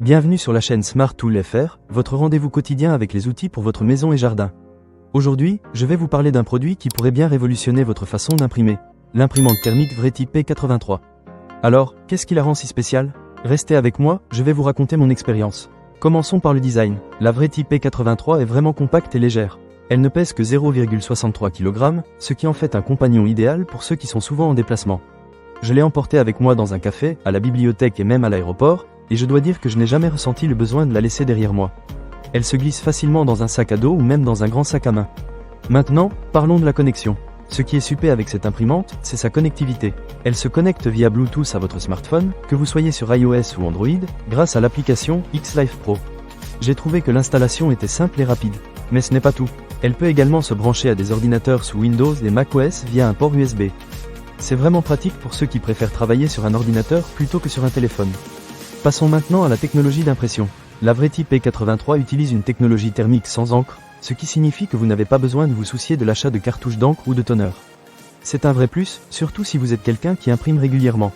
Bienvenue sur la chaîne Smart Tool FR, votre rendez-vous quotidien avec les outils pour votre maison et jardin. Aujourd'hui, je vais vous parler d'un produit qui pourrait bien révolutionner votre façon d'imprimer, l'imprimante thermique VRETI P83. Alors, qu'est-ce qui la rend si spéciale? Restez avec moi, je vais vous raconter mon expérience. Commençons par le design. La VRETI P83 est vraiment compacte et légère. Elle ne pèse que 0,63 kg, ce qui en fait un compagnon idéal pour ceux qui sont souvent en déplacement. Je l'ai emportée avec moi dans un café, à la bibliothèque et même à l'aéroport, et je dois dire que je n'ai jamais ressenti le besoin de la laisser derrière moi. Elle se glisse facilement dans un sac à dos ou même dans un grand sac à main. Maintenant, parlons de la connexion. Ce qui est super avec cette imprimante, c'est sa connectivité. Elle se connecte via Bluetooth à votre smartphone, que vous soyez sur iOS ou Android, grâce à l'application X-Life Pro. J'ai trouvé que l'installation était simple et rapide. Mais ce n'est pas tout. Elle peut également se brancher à des ordinateurs sous Windows et macOS via un port USB. C'est vraiment pratique pour ceux qui préfèrent travailler sur un ordinateur plutôt que sur un téléphone. Passons maintenant à la technologie d'impression. La VRETI P83 utilise une technologie thermique sans encre, ce qui signifie que vous n'avez pas besoin de vous soucier de l'achat de cartouches d'encre ou de toner. C'est un vrai plus, surtout si vous êtes quelqu'un qui imprime régulièrement.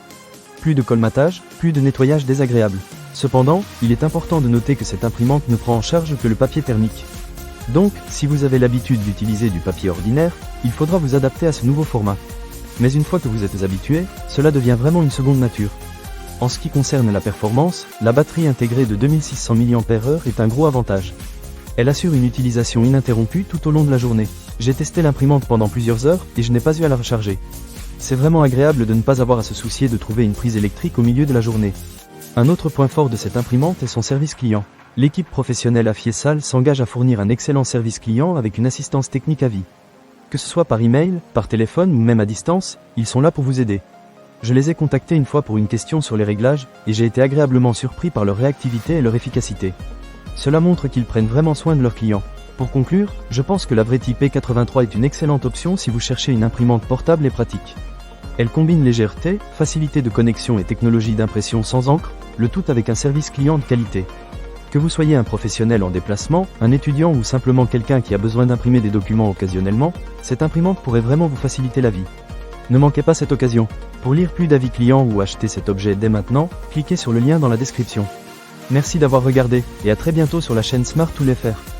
Plus de colmatage, plus de nettoyage désagréable. Cependant, il est important de noter que cette imprimante ne prend en charge que le papier thermique. Donc, si vous avez l'habitude d'utiliser du papier ordinaire, il faudra vous adapter à ce nouveau format. Mais une fois que vous êtes habitué, cela devient vraiment une seconde nature. En ce qui concerne la performance, la batterie intégrée de 2600 mAh est un gros avantage. Elle assure une utilisation ininterrompue tout au long de la journée. J'ai testé l'imprimante pendant plusieurs heures et je n'ai pas eu à la recharger. C'est vraiment agréable de ne pas avoir à se soucier de trouver une prise électrique au milieu de la journée. Un autre point fort de cette imprimante est son service client. L'équipe professionnelle Afiesal s'engage à fournir un excellent service client avec une assistance technique à vie. Que ce soit par email, par téléphone ou même à distance, ils sont là pour vous aider. Je les ai contactés une fois pour une question sur les réglages, et j'ai été agréablement surpris par leur réactivité et leur efficacité. Cela montre qu'ils prennent vraiment soin de leurs clients. Pour conclure, je pense que la VRETI P83 est une excellente option si vous cherchez une imprimante portable et pratique. Elle combine légèreté, facilité de connexion et technologie d'impression sans encre, le tout avec un service client de qualité. Que vous soyez un professionnel en déplacement, un étudiant ou simplement quelqu'un qui a besoin d'imprimer des documents occasionnellement, cette imprimante pourrait vraiment vous faciliter la vie. Ne manquez pas cette occasion. Pour lire plus d'avis clients ou acheter cet objet dès maintenant, cliquez sur le lien dans la description. Merci d'avoir regardé, et à très bientôt sur la chaîne Smart Tool FR.